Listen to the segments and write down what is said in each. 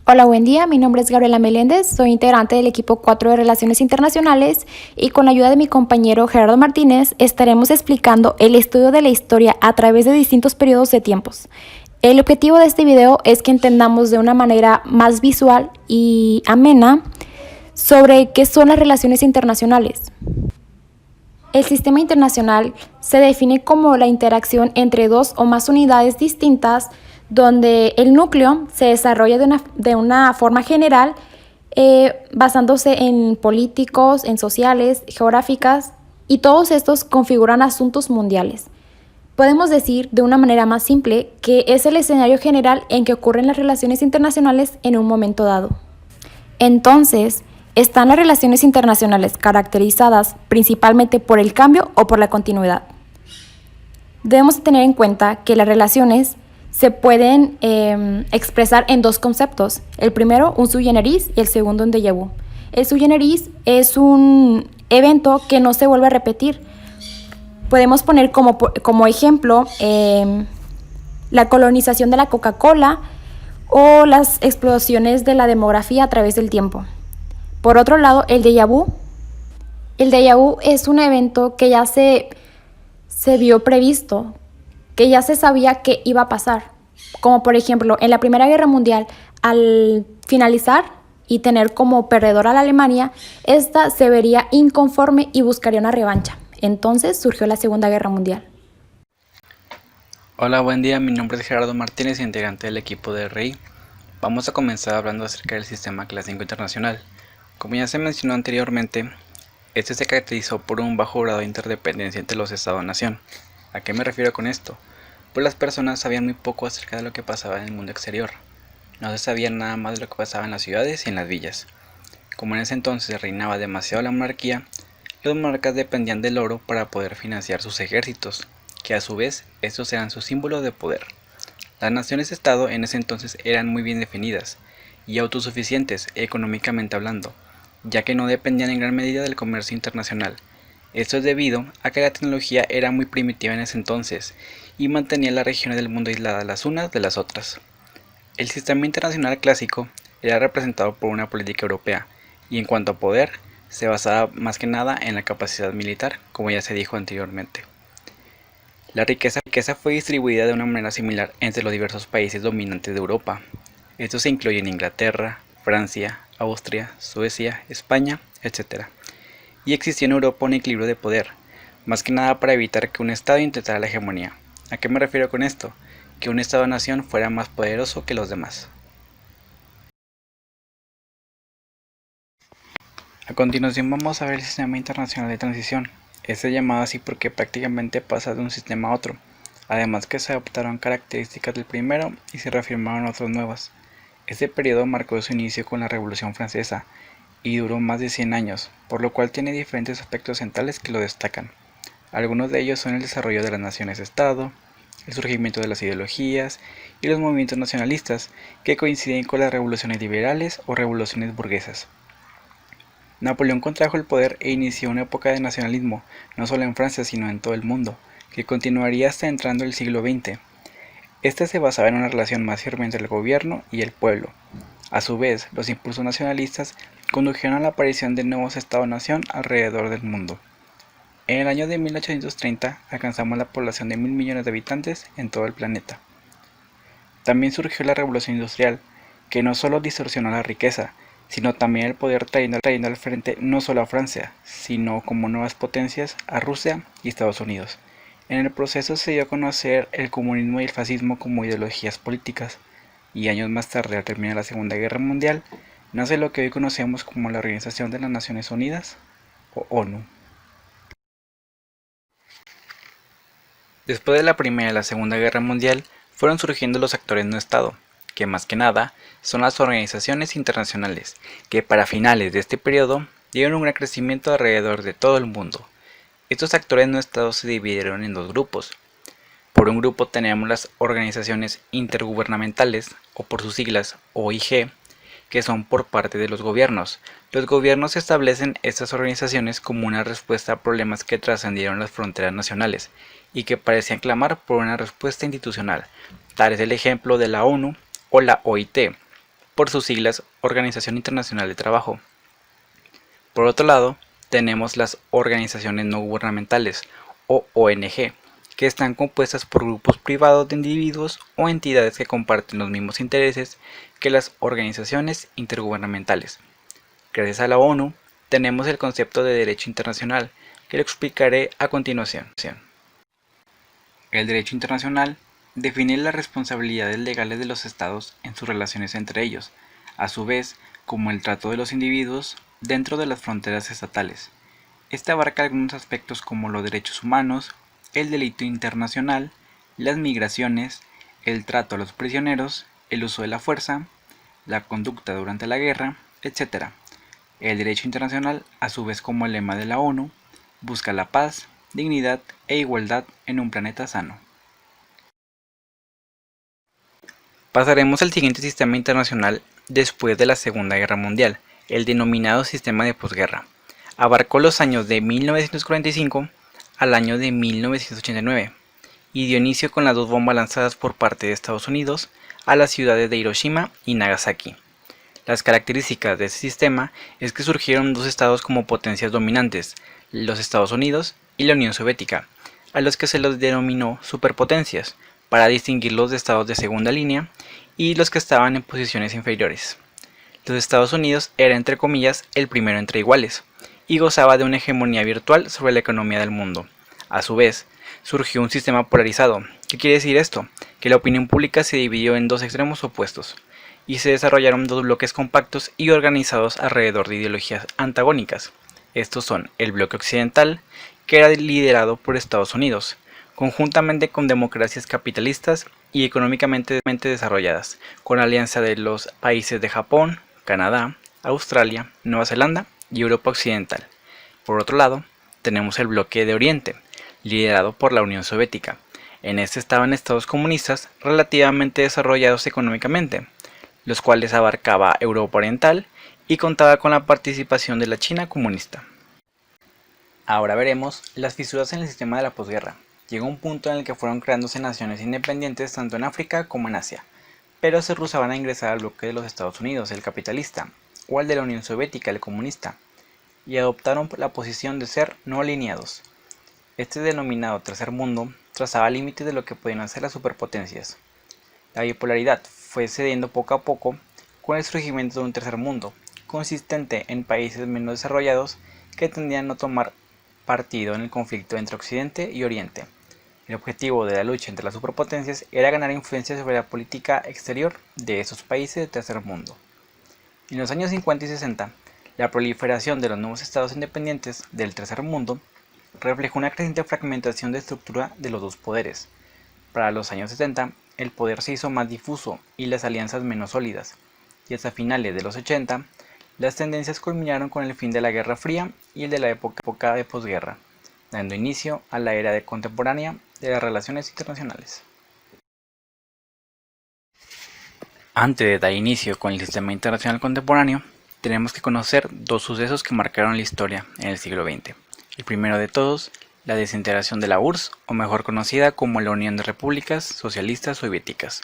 Hola, buen día. Mi nombre es Gabriela Meléndez, soy integrante del equipo 4 de Relaciones Internacionales y con la ayuda de mi compañero Gerardo Martínez estaremos explicando el estudio de la historia a través de distintos periodos de tiempos. El objetivo de este video es que entendamos de una manera más visual y amena sobre qué son las relaciones internacionales. El sistema internacional se define como la interacción entre dos o más unidades distintas donde el núcleo se desarrolla de una forma general basándose en políticos, en sociales, geográficas y todos estos configuran asuntos mundiales. Podemos decir de una manera más simple que es el escenario general en que ocurren las relaciones internacionales en un momento dado. Entonces, están las relaciones internacionales caracterizadas principalmente por el cambio o por la continuidad. Debemos tener en cuenta que las relaciones se pueden expresar en dos conceptos. El primero, un sui generis, y el segundo, un déjà vu. El sui generis es un evento que no se vuelve a repetir. Podemos poner como ejemplo la colonización de la Coca-Cola o las explosiones de la demografía a través del tiempo. Por otro lado, el déjà vu. El déjà vu es un evento que ya se vio previsto, que ya se sabía que iba a pasar. Como por ejemplo, en la Primera Guerra Mundial, al finalizar y tener como perdedora a la Alemania, esta se vería inconforme y buscaría una revancha. Entonces surgió la Segunda Guerra Mundial. Hola, buen día, mi nombre es Gerardo Martínez, integrante del equipo de RI. Vamos a comenzar hablando acerca del sistema clásico internacional. Como ya se mencionó anteriormente, este se caracterizó por un bajo grado de interdependencia entre los estados-nación. ¿A qué me refiero con esto? Pues las personas sabían muy poco acerca de lo que pasaba en el mundo exterior. No se sabía nada más de lo que pasaba en las ciudades y en las villas. Como en ese entonces reinaba demasiado la monarquía, los monarcas dependían del oro para poder financiar sus ejércitos, que a su vez estos eran su símbolo de poder. Las naciones-estado en ese entonces eran muy bien definidas y autosuficientes económicamente hablando, ya que no dependían en gran medida del comercio internacional. Esto es debido a que la tecnología era muy primitiva en ese entonces y mantenía las regiones del mundo aisladas las unas de las otras. El sistema internacional clásico era representado por una política europea y en cuanto a poder, se basaba más que nada en la capacidad militar, como ya se dijo anteriormente. La riqueza fue distribuida de una manera similar entre los diversos países dominantes de Europa. Estos se incluyen Inglaterra, Francia, Austria, Suecia, España, etc. Y existió en Europa un equilibrio de poder, más que nada para evitar que un Estado intentara la hegemonía. ¿A qué me refiero con esto? Que un Estado-nación fuera más poderoso que los demás. A continuación vamos a ver el sistema internacional de transición. Este es llamado así porque prácticamente pasa de un sistema a otro, además que se adoptaron características del primero y se reafirmaron otras nuevas. Este periodo marcó su inicio con la Revolución Francesa y duró más de 100 años, por lo cual tiene diferentes aspectos centrales que lo destacan. Algunos de ellos son el desarrollo de las naciones-estado, el surgimiento de las ideologías y los movimientos nacionalistas que coinciden con las revoluciones liberales o revoluciones burguesas. Napoleón contrajo el poder e inició una época de nacionalismo, no solo en Francia sino en todo el mundo, que continuaría hasta entrando el siglo XX. Este se basaba en una relación más firme entre el gobierno y el pueblo. A su vez, los impulsos nacionalistas condujeron a la aparición de nuevos estados-nación alrededor del mundo. En el año de 1830 alcanzamos la población de 1.000 millones de habitantes en todo el planeta. También surgió la revolución industrial, que no solo distorsionó la riqueza, sino también el poder trayendo al frente no solo a Francia, sino como nuevas potencias a Rusia y Estados Unidos. En el proceso se dio a conocer el comunismo y el fascismo como ideologías políticas, y años más tarde, al terminar la Segunda Guerra Mundial, nace lo que hoy conocemos como la Organización de las Naciones Unidas, o ONU. Después de la Primera y la Segunda Guerra Mundial, fueron surgiendo los actores no Estado, que más que nada son las organizaciones internacionales, que para finales de este periodo dieron un gran crecimiento alrededor de todo el mundo. Estos actores no Estado se dividieron en dos grupos. Por un grupo tenemos las organizaciones intergubernamentales, o por sus siglas OIG, que son por parte de los gobiernos. Los gobiernos establecen estas organizaciones como una respuesta a problemas que trascendieron las fronteras nacionales y que parecían clamar por una respuesta institucional. Tal es el ejemplo de la ONU o la OIT. por sus siglas Organización Internacional de Trabajo. Por otro lado, tenemos las organizaciones no gubernamentales, o ONG, que están compuestas por grupos privados de individuos o entidades que comparten los mismos intereses que las organizaciones intergubernamentales. Gracias a la ONU, tenemos el concepto de derecho internacional, que lo explicaré a continuación. El derecho internacional define las responsabilidades legales de los estados en sus relaciones entre ellos, a su vez como el trato de los individuos dentro de las fronteras estatales. Este abarca algunos aspectos como los derechos humanos, el delito internacional, las migraciones, el trato a los prisioneros, el uso de la fuerza, la conducta durante la guerra, etc. El derecho internacional, a su vez como el lema de la ONU, busca la paz, dignidad e igualdad en un planeta sano. Pasaremos al siguiente sistema internacional después de la Segunda Guerra Mundial, el denominado sistema de posguerra. Abarcó los años de 1945 al año de 1989 y dio inicio con las dos bombas lanzadas por parte de Estados Unidos a las ciudades de Hiroshima y Nagasaki. Las características de este sistema es que surgieron dos estados como potencias dominantes, los Estados Unidos y la Unión Soviética, a los que se los denominó superpotencias, para distinguir los estados de segunda línea y los que estaban en posiciones inferiores. Los Estados Unidos era entre comillas el primero entre iguales, y gozaba de una hegemonía virtual sobre la economía del mundo. A su vez, surgió un sistema polarizado. ¿Qué quiere decir esto? Que la opinión pública se dividió en dos extremos opuestos, y se desarrollaron dos bloques compactos y organizados alrededor de ideologías antagónicas. Estos son el bloque occidental, que era liderado por Estados Unidos, conjuntamente con democracias capitalistas y económicamente desarrolladas, con alianza de los países de Japón, Canadá, Australia, Nueva Zelanda y Europa Occidental. Por otro lado, tenemos el bloque de Oriente, liderado por la Unión Soviética. En este estaban estados comunistas relativamente desarrollados económicamente, los cuales abarcaba Europa Oriental y contaba con la participación de la China comunista. Ahora veremos las fisuras en el sistema de la posguerra. Llegó un punto en el que fueron creándose naciones independientes tanto en África como en Asia, pero se rehusaban a ingresar al bloque de los Estados Unidos, el capitalista, o al de la Unión Soviética, el comunista, y adoptaron la posición de ser no alineados. Este denominado tercer mundo trazaba límites de lo que podían hacer las superpotencias. La bipolaridad fue cediendo poco a poco con el surgimiento de un tercer mundo, consistente en países menos desarrollados que tendían a no tomar partido en el conflicto entre Occidente y Oriente. El objetivo de la lucha entre las superpotencias era ganar influencia sobre la política exterior de esos países del tercer mundo. En los años 50 y 60, la proliferación de los nuevos estados independientes del tercer mundo reflejó una creciente fragmentación de estructura de los dos poderes. Para los años 70, el poder se hizo más difuso y las alianzas menos sólidas, y hasta finales de los 80, las tendencias culminaron con el fin de la Guerra Fría y el de la época de posguerra, dando inicio a la era contemporánea de las relaciones internacionales. Antes de dar inicio con el sistema internacional contemporáneo, tenemos que conocer dos sucesos que marcaron la historia en el siglo XX. El primero de todos, la desintegración de la URSS, o mejor conocida como la Unión de Repúblicas Socialistas Soviéticas.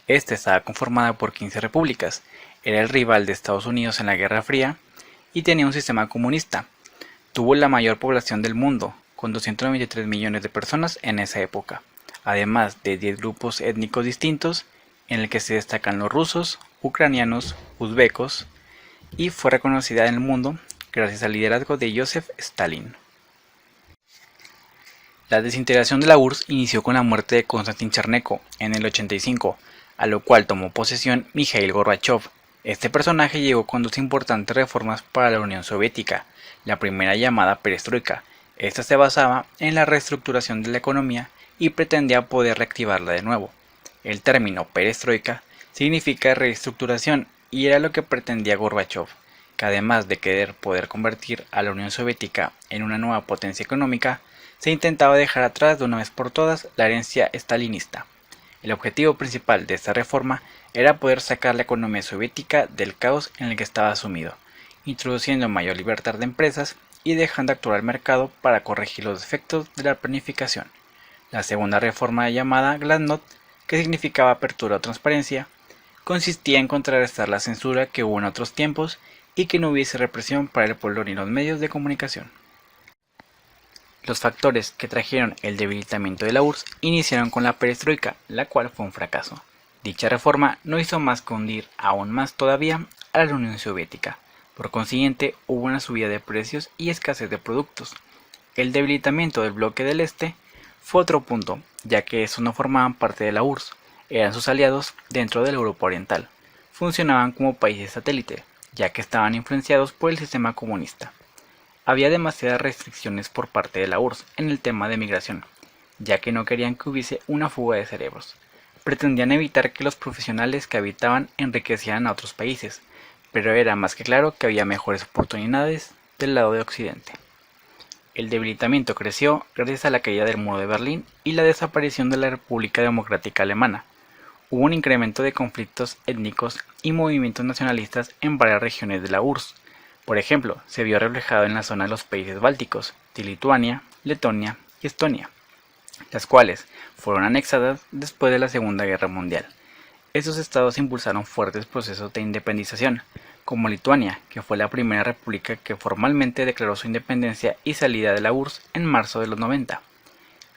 Esta estaba conformada por 15 repúblicas, era el rival de Estados Unidos en la Guerra Fría y tenía un sistema comunista. Tuvo la mayor población del mundo, con 293 millones de personas en esa época, además de 10 grupos étnicos distintos, en el que se destacan los rusos, ucranianos, uzbecos, y fue reconocida en el mundo gracias al liderazgo de Joseph Stalin. La desintegración de la URSS inició con la muerte de Konstantin Chernenko en el 85, a lo cual tomó posesión Mikhail Gorbachev. Este personaje llegó con dos importantes reformas para la Unión Soviética, la primera llamada perestroika. Esta se basaba en la reestructuración de la economía y pretendía poder reactivarla de nuevo. El término perestroika significa reestructuración y era lo que pretendía Gorbachev, que además de querer poder convertir a la Unión Soviética en una nueva potencia económica, se intentaba dejar atrás de una vez por todas la herencia stalinista. El objetivo principal de esta reforma era poder sacar la economía soviética del caos en el que estaba sumido, introduciendo mayor libertad de empresas y dejando actuar al mercado para corregir los defectos de la planificación. La segunda reforma llamada Glasnost, que significaba apertura o transparencia, consistía en contrarrestar la censura que hubo en otros tiempos y que no hubiese represión para el pueblo ni los medios de comunicación. Los factores que trajeron el debilitamiento de la URSS iniciaron con la perestroika, la cual fue un fracaso. Dicha reforma no hizo más que hundir aún más todavía a la Unión Soviética. Por consiguiente, hubo una subida de precios y escasez de productos. El debilitamiento del bloque del Este fue otro punto, ya que estos no formaban parte de la URSS, eran sus aliados dentro de la Europa Oriental. Funcionaban como países satélite, ya que estaban influenciados por el sistema comunista. Había demasiadas restricciones por parte de la URSS en el tema de migración, ya que no querían que hubiese una fuga de cerebros. Pretendían evitar que los profesionales que habitaban enriquecieran a otros países, pero era más que claro que había mejores oportunidades del lado de Occidente. El debilitamiento creció gracias a la caída del muro de Berlín y la desaparición de la República Democrática Alemana. Hubo un incremento de conflictos étnicos y movimientos nacionalistas en varias regiones de la URSS. Por ejemplo, se vio reflejado en la zona de los países bálticos, de Lituania, Letonia y Estonia, las cuales fueron anexadas después de la Segunda Guerra Mundial. Estos estados impulsaron fuertes procesos de independización, como Lituania, que fue la primera república que formalmente declaró su independencia y salida de la URSS en marzo de los 90.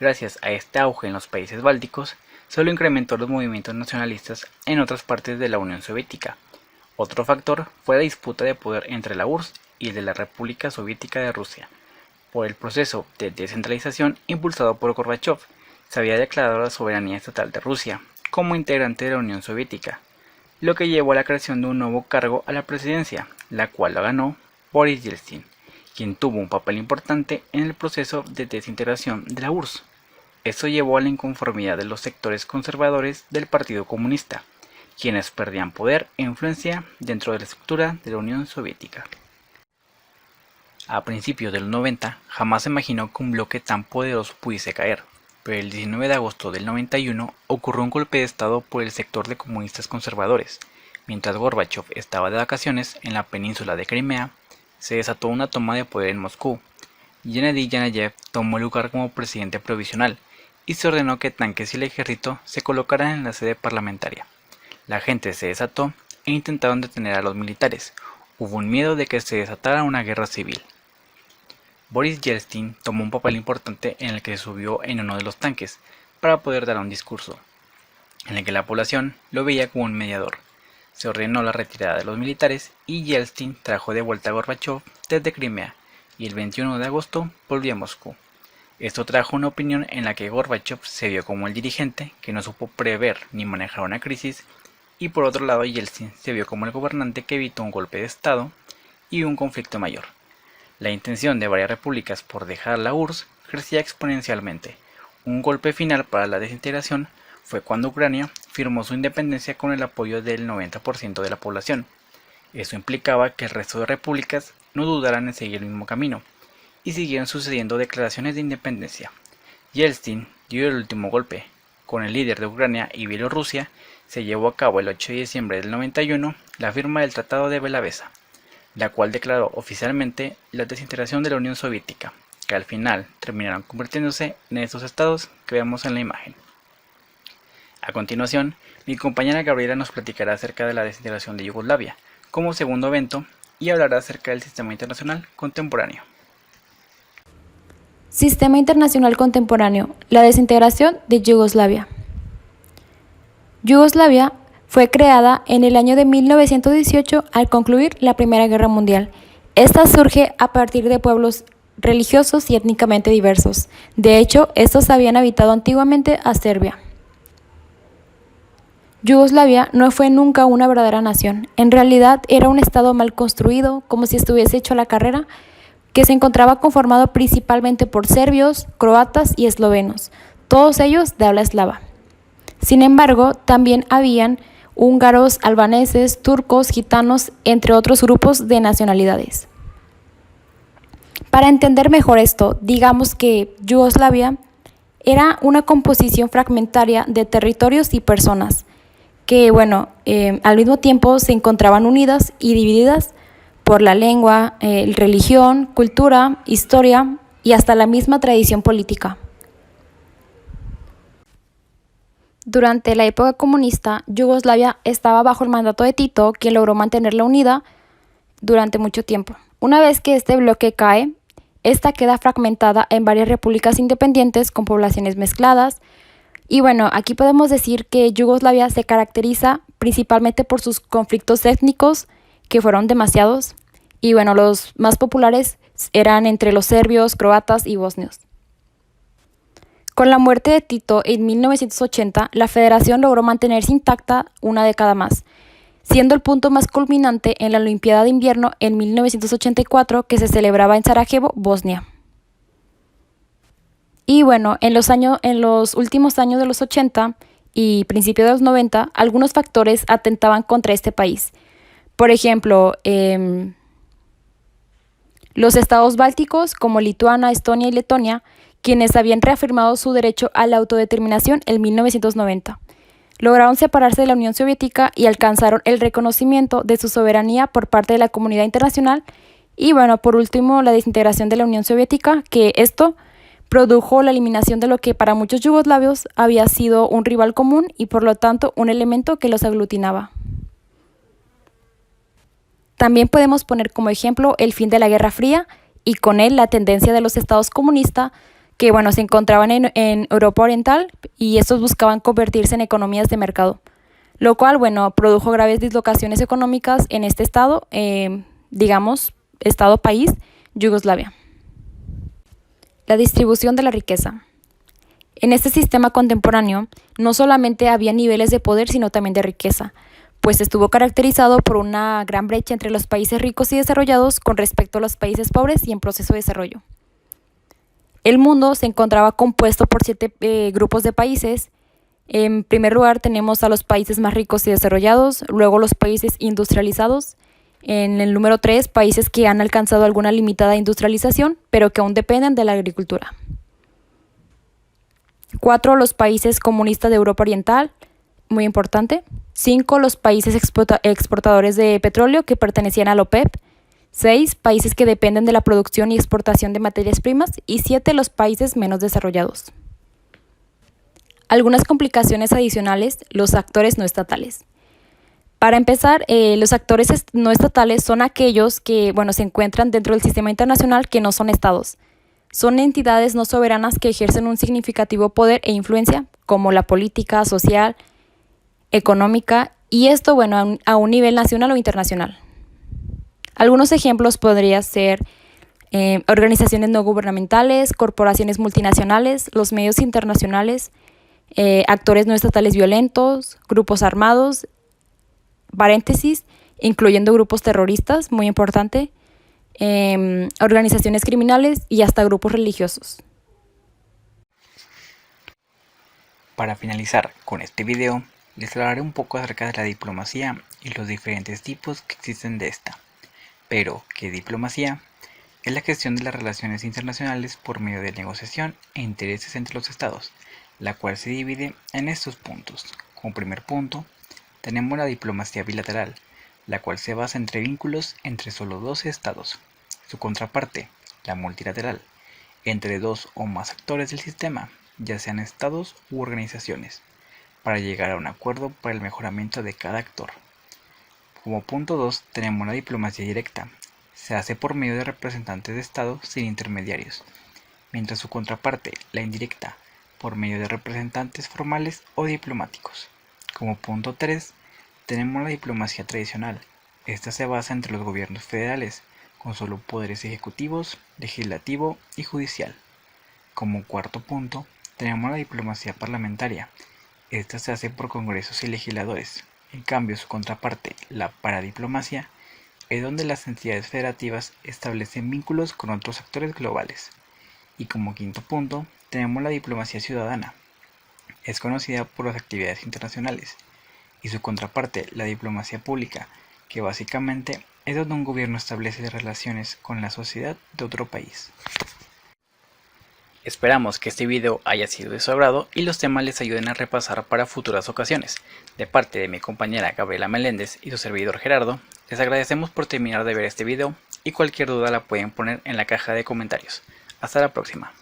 Gracias a este auge en los países bálticos, solo incrementó los movimientos nacionalistas en otras partes de la Unión Soviética. Otro factor fue la disputa de poder entre la URSS y de la República Soviética de Rusia. Por el proceso de descentralización impulsado por Gorbachov, se había declarado la soberanía estatal de Rusia como integrante de la Unión Soviética, lo que llevó a la creación de un nuevo cargo a la presidencia, la cual la ganó Boris Yeltsin, quien tuvo un papel importante en el proceso de desintegración de la URSS. Esto llevó a la inconformidad de los sectores conservadores del Partido Comunista, quienes perdían poder e influencia dentro de la estructura de la Unión Soviética. A principios de los 90, jamás se imaginó que un bloque tan poderoso pudiese caer, pero el 19 de agosto del 91 ocurrió un golpe de estado por el sector de comunistas conservadores. Mientras Gorbachov estaba de vacaciones en la península de Crimea, se desató una toma de poder en Moscú. Gennady Yanayev tomó el lugar como presidente provisional y se ordenó que tanques y el ejército se colocaran en la sede parlamentaria. La gente se desató e intentaron detener a los militares. Hubo un miedo de que se desatara una guerra civil. Boris Yeltsin tomó un papel importante en el que se subió en uno de los tanques para poder dar un discurso, en el que la población lo veía como un mediador. Se ordenó la retirada de los militares y Yeltsin trajo de vuelta a Gorbachov desde Crimea y el 21 de agosto volvió a Moscú. Esto trajo una opinión en la que Gorbachov se vio como el dirigente que no supo prever ni manejar una crisis, y por otro lado Yeltsin se vio como el gobernante que evitó un golpe de estado y un conflicto mayor. La intención de varias repúblicas por dejar la URSS crecía exponencialmente. Un golpe final para la desintegración fue cuando Ucrania firmó su independencia con el apoyo del 90% de la población. Eso implicaba que el resto de repúblicas no dudaran en seguir el mismo camino, y siguieron sucediendo declaraciones de independencia. Yeltsin dio el último golpe. Con el líder de Ucrania y Bielorrusia se llevó a cabo el 8 de diciembre del 91 la firma del Tratado de Belavesa, la cual declaró oficialmente la desintegración de la Unión Soviética, que al final terminaron convirtiéndose en estos estados que vemos en la imagen. A continuación, mi compañera Gabriela nos platicará acerca de la desintegración de Yugoslavia como segundo evento y hablará acerca del sistema internacional contemporáneo. Sistema Internacional Contemporáneo, la desintegración de Yugoslavia. Yugoslavia fue creada en el año de 1918 al concluir la Primera Guerra Mundial. Esta surge a partir de pueblos religiosos y étnicamente diversos. De hecho, estos habían habitado antiguamente a Serbia. Yugoslavia no fue nunca una verdadera nación. En realidad era un estado mal construido, como si estuviese hecho a la carrera, que se encontraba conformado principalmente por serbios, croatas y eslovenos, todos ellos de habla eslava. Sin embargo, también habían húngaros, albaneses, turcos, gitanos, entre otros grupos de nacionalidades. Para entender mejor esto, digamos que Yugoslavia era una composición fragmentaria de territorios y personas que, al mismo tiempo se encontraban unidas y divididas por la lengua, religión, cultura, historia y hasta la misma tradición política. Durante la época comunista, Yugoslavia estaba bajo el mandato de Tito, quien logró mantenerla unida durante mucho tiempo. Una vez que este bloque cae, esta queda fragmentada en varias repúblicas independientes con poblaciones mezcladas. Y bueno, aquí podemos decir que Yugoslavia se caracteriza principalmente por sus conflictos étnicos, que fueron demasiados. Y bueno, los más populares eran entre los serbios, croatas y bosnios. Con la muerte de Tito en 1980, la federación logró mantenerse intacta una década más, siendo el punto más culminante en la Olimpiada de Invierno en 1984 que se celebraba en Sarajevo, Bosnia. Y bueno, en los últimos años de los 80 y principios de los 90, algunos factores atentaban contra este país. Por ejemplo, los estados bálticos como Lituania, Estonia y Letonia, quienes habían reafirmado su derecho a la autodeterminación en 1990. Lograron separarse de la Unión Soviética y alcanzaron el reconocimiento de su soberanía por parte de la comunidad internacional. Y bueno, por último, la desintegración de la Unión Soviética, que esto produjo la eliminación de lo que para muchos yugoslavios había sido un rival común y por lo tanto un elemento que los aglutinaba. También podemos poner como ejemplo el fin de la Guerra Fría y con él la tendencia de los estados comunistas que bueno, se encontraban en Europa Oriental y estos buscaban convertirse en economías de mercado, lo cual bueno, produjo graves dislocaciones económicas en este estado, estado-país, Yugoslavia. La distribución de la riqueza. En este sistema contemporáneo no solamente había niveles de poder, sino también de riqueza, pues estuvo caracterizado por una gran brecha entre los países ricos y desarrollados con respecto a los países pobres y en proceso de desarrollo. El mundo se encontraba compuesto por 7 grupos de países. En primer lugar tenemos a los países más ricos y desarrollados, luego los países industrializados. En el número 3, países que han alcanzado alguna limitada industrialización, pero que aún dependen de la agricultura. 4, los países comunistas de Europa Oriental, muy importante. 5, los países exportadores de petróleo que pertenecían a la OPEP. 6, países que dependen de la producción y exportación de materias primas. Y 7, los países menos desarrollados. Algunas complicaciones adicionales, los actores no estatales. Para empezar, los actores no estatales son aquellos que se encuentran dentro del sistema internacional que no son estados. Son entidades no soberanas que ejercen un significativo poder e influencia, como la política, social, económica, y esto a un nivel nacional o internacional. Algunos ejemplos podrían ser organizaciones no gubernamentales, corporaciones multinacionales, los medios internacionales, actores no estatales violentos, grupos armados, incluyendo grupos terroristas, muy importante, organizaciones criminales y hasta grupos religiosos. Para finalizar con este video, les hablaré un poco acerca de la diplomacia y los diferentes tipos que existen de esta. Pero, ¿qué diplomacia? Es la gestión de las relaciones internacionales por medio de negociación e intereses entre los estados, la cual se divide en estos puntos. Como primer punto, tenemos la diplomacia bilateral, la cual se basa entre vínculos entre solo 2 estados. Su contraparte, la multilateral, entre 2 o más actores del sistema, ya sean estados u organizaciones, para llegar a un acuerdo para el mejoramiento de cada actor. Como punto 2 tenemos la diplomacia directa, se hace por medio de representantes de Estado sin intermediarios, mientras su contraparte, la indirecta, por medio de representantes formales o diplomáticos. Como punto 3 tenemos la diplomacia tradicional, esta se basa entre los gobiernos federales, con solo poderes ejecutivos, legislativo y judicial. Como cuarto punto tenemos la diplomacia parlamentaria, esta se hace por congresos y legisladores. En cambio, su contraparte, la paradiplomacia, es donde las entidades federativas establecen vínculos con otros actores globales. Y como quinto punto, tenemos la diplomacia ciudadana. Es conocida por las actividades internacionales. Y su contraparte, la diplomacia pública, que básicamente es donde un gobierno establece relaciones con la sociedad de otro país. Esperamos que este video haya sido de su agrado y los temas les ayuden a repasar para futuras ocasiones. De parte de mi compañera Gabriela Meléndez y su servidor Gerardo, les agradecemos por terminar de ver este video y cualquier duda la pueden poner en la caja de comentarios. Hasta la próxima.